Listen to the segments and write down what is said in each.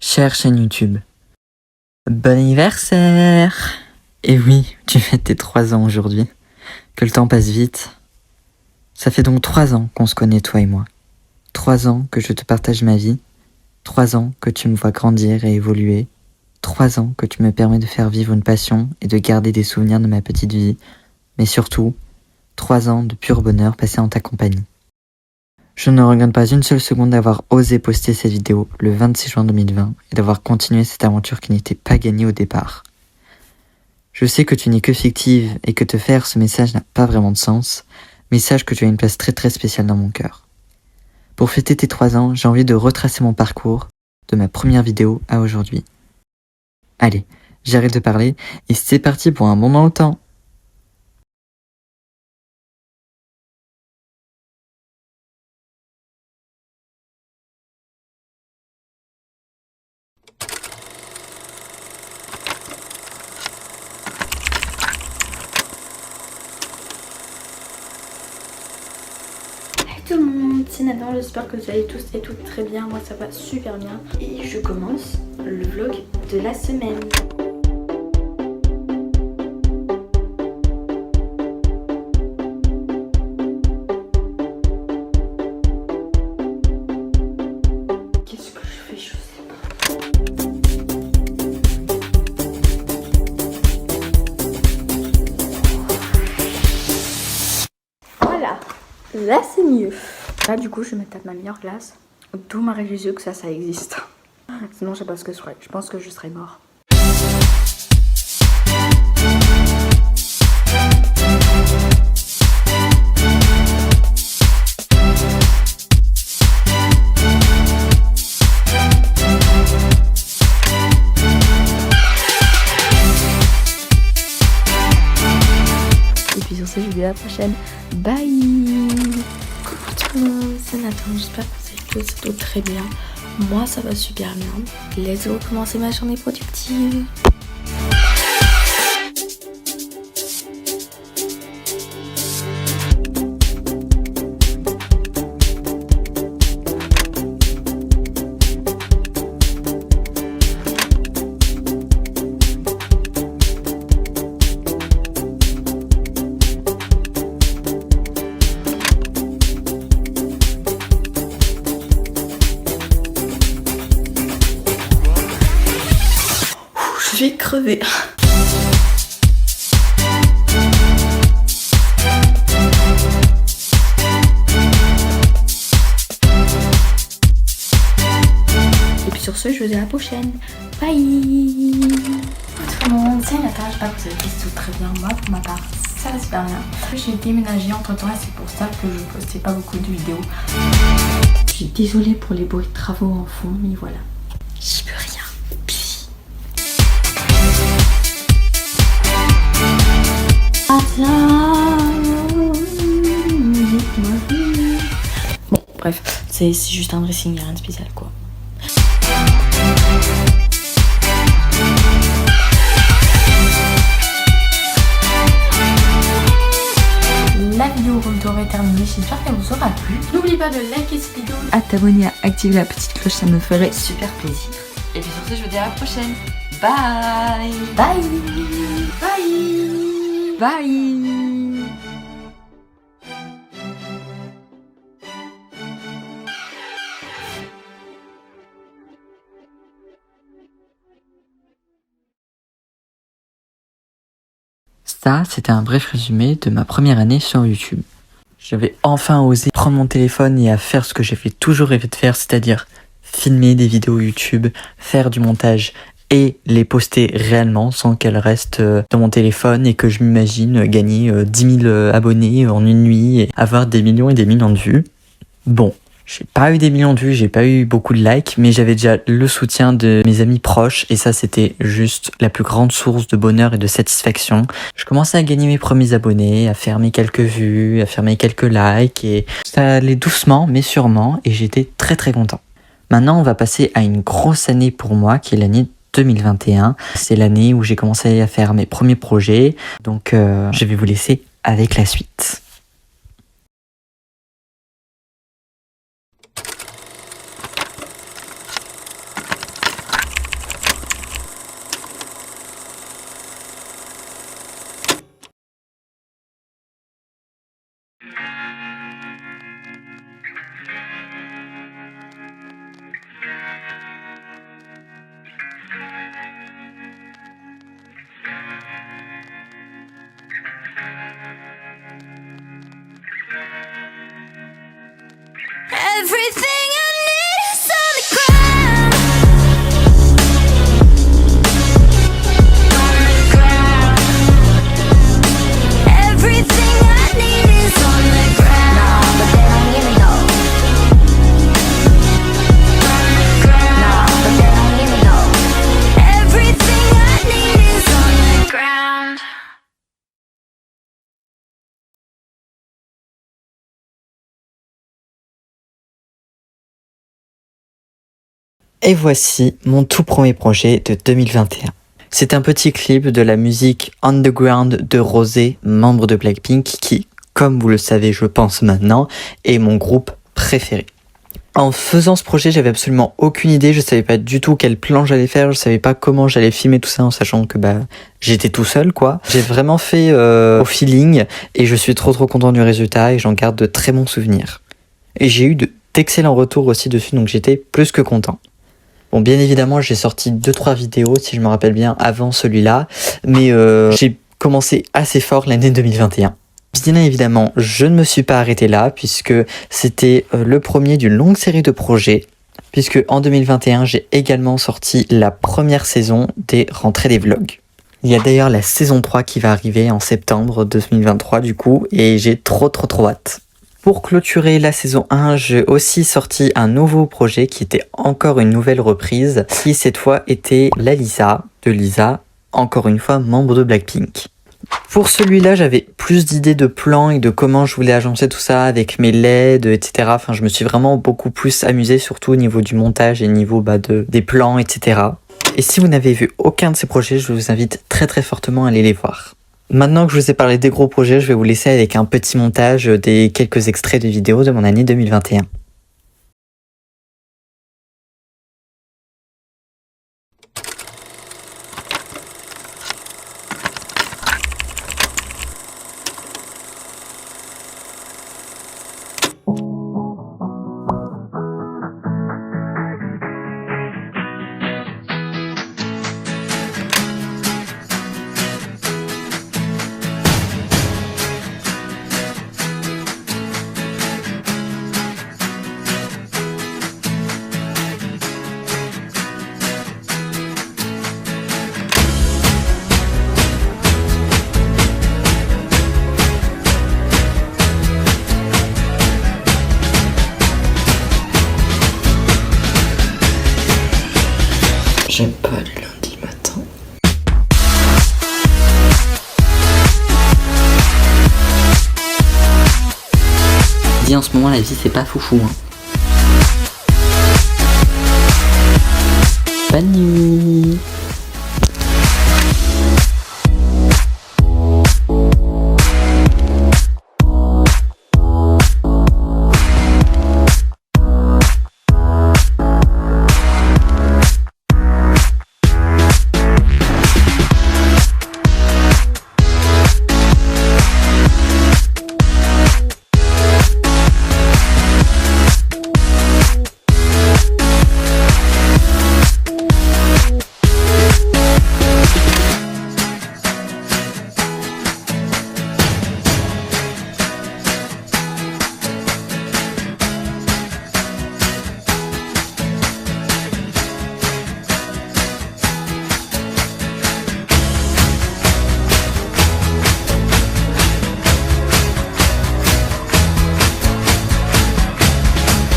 Chère chaîne YouTube, bon anniversaire! Et oui, tu fêtes tes 3 ans aujourd'hui. Que le temps passe vite. Ça fait donc 3 ans qu'on se connaît, toi et moi. 3 ans que je te partage ma vie. 3 ans que tu me vois grandir et évoluer. 3 ans que tu me permets de faire vivre une passion et de garder des souvenirs de ma petite vie. Mais surtout, 3 ans de pur bonheur passé en ta compagnie. Je ne regrette pas une seule seconde d'avoir osé poster cette vidéo le 26 juin 2020 et d'avoir continué cette aventure qui n'était pas gagnée au départ. Je sais que tu n'es que fictive et que te faire ce message n'a pas vraiment de sens, mais sache que tu as une place très très spéciale dans mon cœur. Pour fêter tes 3 ans, j'ai envie de retracer mon parcours, de ma première vidéo à aujourd'hui. Allez, j'arrête de parler et c'est parti pour un bond dans le temps. Salut tout le monde, c'est Nathan, j'espère que vous allez tous et toutes très bien, moi ça va super bien. Et je commence le vlog de la semaine. Qu'est-ce que je fais, je sais pas. Voilà, là c'est mieux. Là du coup je vais mettre à ma meilleure glace. D'où ma réalisation que ça existe. Sinon je sais pas ce que je ferais. Je pense que je serais mort. Et puis sur ce je vous dis à la prochaine. Bye. Coucou tout le monde, c'est Nathan, j'espère que vous allez tous très bien. Moi ça va super bien. Let's go commencer ma journée productive. Je vais crever. Et puis sur ce, je vous dis à la prochaine. Bye. Tout le monde, c'est Nathan, j'espère que vous allez tous très bien. Moi, pour ma part, ça va super bien. J'ai déménagé entre temps et c'est pour ça que je postais pas beaucoup de vidéos. Je suis désolée pour les bruits de travaux en fond, mais voilà. J'y peux rien. Bon, bref, c'est juste un dressing, rien de spécial quoi. La vidéo est terminée, j'espère qu'elle vous aura plu. N'oubliez pas de liker cette vidéo, à t'abonner, à activer la petite cloche, ça me ferait super plaisir. Et puis sur ce, je vous dis à la prochaine. Bye. Bye. Bye. Bye. Ça, c'était un bref résumé de ma première année sur YouTube. J'avais enfin osé prendre mon téléphone et à faire ce que j'ai toujours rêvé de faire, c'est-à-dire filmer des vidéos YouTube, faire du montage et les poster réellement sans qu'elles restent dans mon téléphone et que je m'imagine gagner 10 000 abonnés en une nuit et avoir des millions et des millions de vues. Bon, j'ai pas eu des millions de vues, j'ai pas eu beaucoup de likes, mais j'avais déjà le soutien de mes amis proches et ça c'était juste la plus grande source de bonheur et de satisfaction. Je commençais à gagner mes premiers abonnés, à faire mes quelques vues, à faire mes quelques likes et ça allait doucement mais sûrement et j'étais très très content. Maintenant on va passer à une grosse année pour moi qui est l'année 2021. C'est l'année où j'ai commencé à faire mes premiers projets, donc je vais vous laisser avec la suite. Et voici mon tout premier projet de 2021. C'est un petit clip de la musique Underground de Rosé, membre de Blackpink, qui, comme vous le savez je pense maintenant, est mon groupe préféré. En faisant ce projet, j'avais absolument aucune idée, je savais pas du tout quel plan j'allais faire, je savais pas comment j'allais filmer tout ça en sachant que j'étais tout seul quoi. J'ai vraiment fait au feeling et je suis trop content du résultat et j'en garde de très bons souvenirs. Et j'ai eu d'excellents retours aussi dessus donc j'étais plus que content. Bon, bien évidemment, j'ai sorti 2-3 vidéos, si je me rappelle bien, avant celui-là, mais j'ai commencé assez fort l'année 2021. Bien évidemment, je ne me suis pas arrêté là, puisque c'était le premier d'une longue série de projets, puisque en 2021, j'ai également sorti la première saison des rentrées des vlogs. Il y a d'ailleurs la saison 3 qui va arriver en septembre 2023 du coup, et j'ai trop hâte. Pour clôturer la saison 1, j'ai aussi sorti un nouveau projet qui était encore une nouvelle reprise, qui cette fois était la Lisa, de Lisa, encore une fois membre de Blackpink. Pour celui-là, j'avais plus d'idées de plans et de comment je voulais agencer tout ça avec mes LED, etc. Enfin, je me suis vraiment beaucoup plus amusé, surtout au niveau du montage et au niveau des plans, etc. Et si vous n'avez vu aucun de ces projets, je vous invite très fortement à aller les voir. Maintenant que je vous ai parlé des gros projets, je vais vous laisser avec un petit montage des quelques extraits de vidéos de mon année 2021. J'aime pas le lundi matin. Dis en ce moment la vie c'est pas foufou hein. Bonne nuit.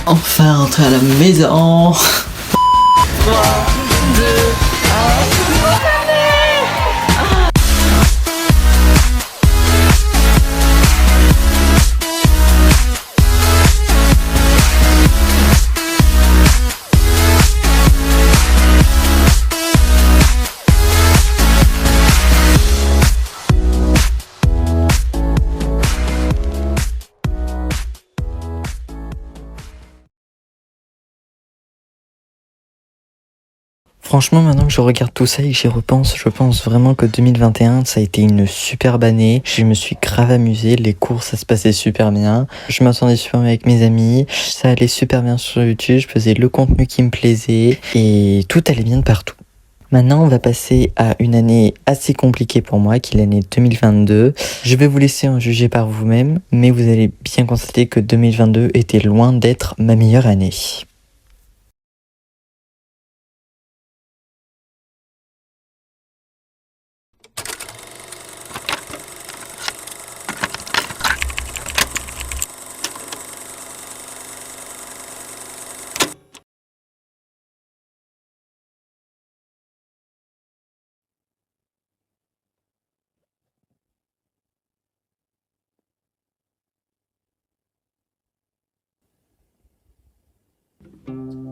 Enfin rentrer à la maison. 3, 2, 1. Franchement, maintenant que je regarde tout ça et que j'y repense, je pense vraiment que 2021, ça a été une superbe année. Je me suis grave amusé, les cours, ça se passait super bien. Je m'entendais super bien avec mes amis, ça allait super bien sur YouTube, je faisais le contenu qui me plaisait et tout allait bien de partout. Maintenant, on va passer à une année assez compliquée pour moi, qui est l'année 2022. Je vais vous laisser en juger par vous-même, mais vous allez bien constater que 2022 était loin d'être ma meilleure année.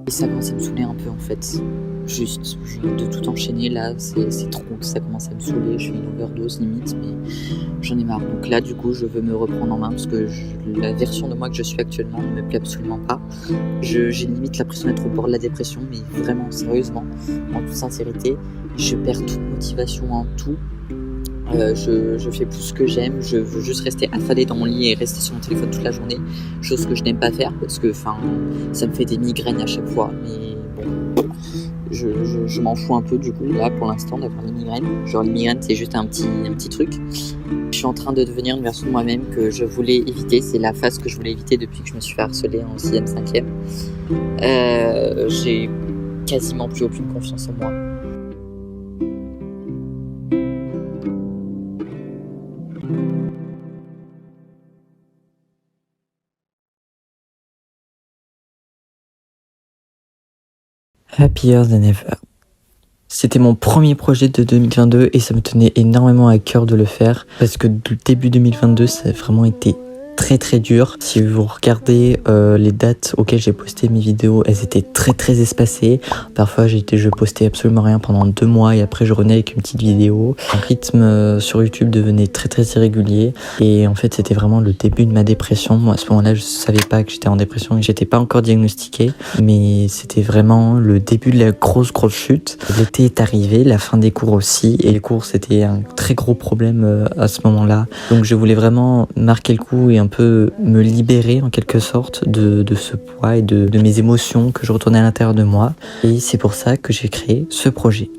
Et ça commence à me saouler un peu en fait. Juste de tout enchaîner là, c'est trop, ça commence à me saouler, je suis une overdose limite, mais j'en ai marre. Donc là du coup je veux me reprendre en main parce que la version de moi que je suis actuellement ne me plaît absolument pas. J'ai limite l'impression d'être au bord de la dépression, mais vraiment sérieusement, en toute sincérité, je perds toute motivation en tout. Je fais plus ce que j'aime, je veux juste rester affalée dans mon lit et rester sur mon téléphone toute la journée, chose que je n'aime pas faire parce que ça me fait des migraines à chaque fois, mais bon, je m'en fous un peu du coup là pour l'instant d'avoir les migraines. Genre les migraines c'est juste un petit truc. Je suis en train de devenir une version de moi-même que je voulais éviter, c'est la phase que je voulais éviter depuis que je me suis fait harceler en 6e, 5e. J'ai quasiment plus aucune confiance en moi. Happier than ever. C'était mon premier projet de 2022 et ça me tenait énormément à cœur de le faire parce que le début 2022 ça a vraiment été très dur. Si vous regardez les dates auxquelles j'ai posté mes vidéos, elles étaient très espacées. Parfois je postais absolument rien pendant 2 mois et après je revenais avec une petite vidéo. Le rythme sur YouTube devenait très irrégulier et en fait c'était vraiment le début de ma dépression. Moi à ce moment-là je savais pas que j'étais en dépression et que j'étais pas encore diagnostiquée, mais c'était vraiment le début de la grosse chute. L'été est arrivé, la fin des cours aussi, et les cours c'était un très gros problème à ce moment-là. Donc je voulais vraiment marquer le coup et un peu me libérer en quelque sorte de ce poids et de mes émotions que je retournais à l'intérieur de moi. Et c'est pour ça que j'ai créé ce projet.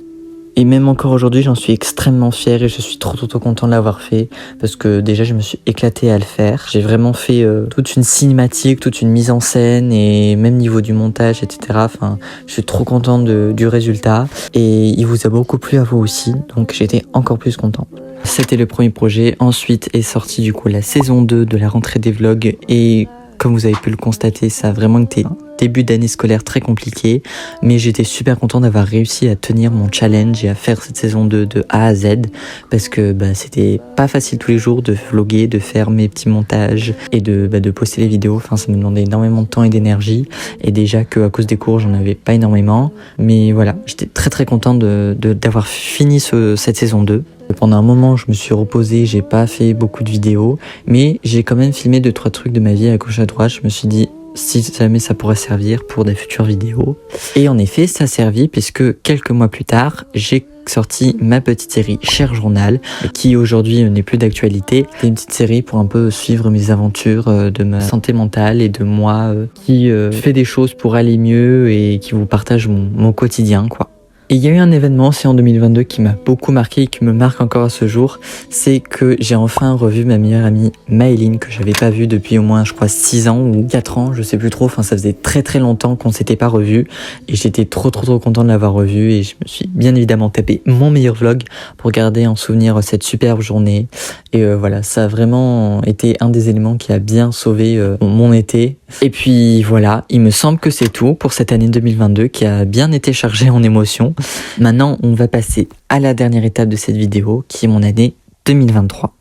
Et même encore aujourd'hui, j'en suis extrêmement fier et je suis trop content de l'avoir fait parce que déjà, je me suis éclaté à le faire. J'ai vraiment fait toute une cinématique, toute une mise en scène et même niveau du montage, etc. Enfin, je suis trop content du résultat et il vous a beaucoup plu à vous aussi, donc j'étais encore plus content. C'était le premier projet. Ensuite est sortie du coup la saison 2 de la rentrée des vlogs et comme vous avez pu le constater, ça a vraiment été un début d'année scolaire très compliqué, mais j'étais super content d'avoir réussi à tenir mon challenge et à faire cette saison 2 de A à Z parce que c'était pas facile tous les jours de vlogger, de faire mes petits montages et de poster les vidéos. Enfin, ça me demandait énormément de temps et d'énergie et déjà qu'à cause des cours, j'en avais pas énormément. Mais voilà, j'étais très content d'avoir fini cette saison 2. Pendant un moment, je me suis reposé, j'ai pas fait beaucoup de vidéos, mais j'ai quand même filmé 2-3 trucs de ma vie à gauche à droite. Je me suis dit, si jamais ça pourrait servir pour des futures vidéos. Et en effet, ça a servi puisque quelques mois plus tard, j'ai sorti ma petite série Cher Journal, qui aujourd'hui n'est plus d'actualité. C'est une petite série pour un peu suivre mes aventures de ma santé mentale et de moi qui fait des choses pour aller mieux et qui vous partage mon quotidien, quoi. Et il y a eu un événement aussi en 2022 qui m'a beaucoup marqué et qui me marque encore à ce jour, c'est que j'ai enfin revu ma meilleure amie Maëline que j'avais pas vue depuis au moins je crois 6 ans ou 4 ans, je sais plus trop, enfin ça faisait très longtemps qu'on s'était pas revus et j'étais trop content de l'avoir revue et je me suis bien évidemment tapé mon meilleur vlog pour garder en souvenir cette superbe journée et voilà, ça a vraiment été un des éléments qui a bien sauvé mon été. Et puis voilà, il me semble que c'est tout pour cette année 2022 qui a bien été chargée en émotions. Maintenant, on va passer à la dernière étape de cette vidéo, qui est mon année 2023.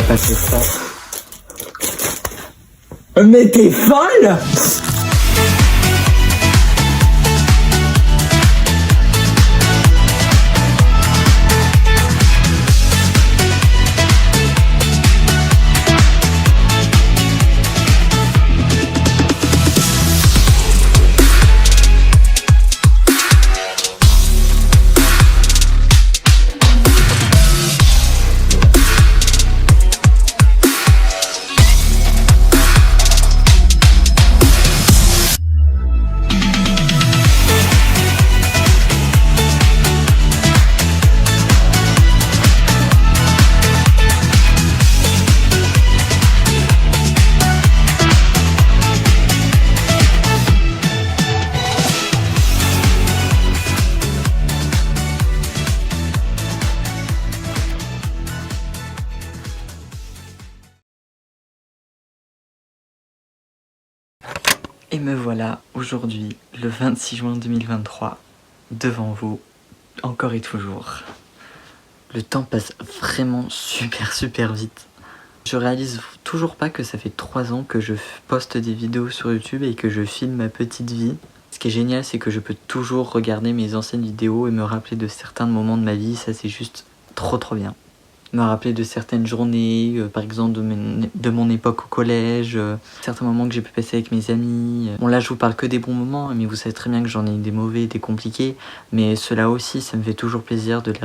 pas fait ça. Mais t'es folle! Et me voilà aujourd'hui, le 26 juin 2023, devant vous, encore et toujours. Le temps passe vraiment super vite. Je réalise toujours pas que ça fait 3 ans que je poste des vidéos sur YouTube et que je filme ma petite vie. Ce qui est génial, c'est que je peux toujours regarder mes anciennes vidéos et me rappeler de certains moments de ma vie, ça c'est juste trop bien. Me rappeler de certaines journées, par exemple de mon époque au collège, certains moments que j'ai pu passer avec mes amis. Bon là je vous parle que des bons moments, mais vous savez très bien que j'en ai des mauvais, des compliqués, mais ceux-là aussi ça me fait toujours plaisir de les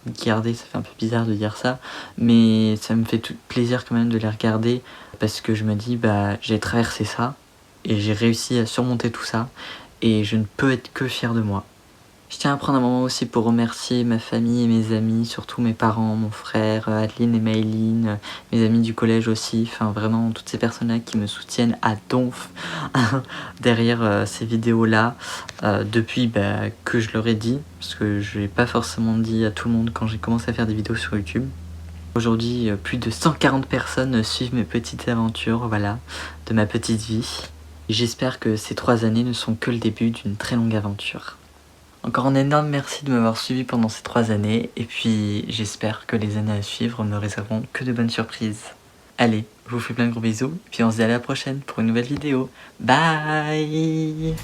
regarder, ça fait un peu bizarre de dire ça, mais ça me fait tout plaisir quand même de les regarder, parce que je me dis bah j'ai traversé ça, et j'ai réussi à surmonter tout ça, et je ne peux être que fier de moi. Je tiens à prendre un moment aussi pour remercier ma famille et mes amis, surtout mes parents, mon frère, Adeline et Maëline, mes amis du collège aussi, enfin vraiment toutes ces personnes-là qui me soutiennent à donf derrière ces vidéos-là, depuis que je leur ai dit, parce que je l'ai pas forcément dit à tout le monde quand j'ai commencé à faire des vidéos sur YouTube. Aujourd'hui, plus de 140 personnes suivent mes petites aventures, voilà, de ma petite vie. J'espère que ces 3 années ne sont que le début d'une très longue aventure. Encore un énorme merci de m'avoir suivi pendant ces 3 années, et puis j'espère que les années à suivre me réserveront que de bonnes surprises. Allez, je vous fais plein de gros bisous, et puis on se dit à la prochaine pour une nouvelle vidéo. Bye!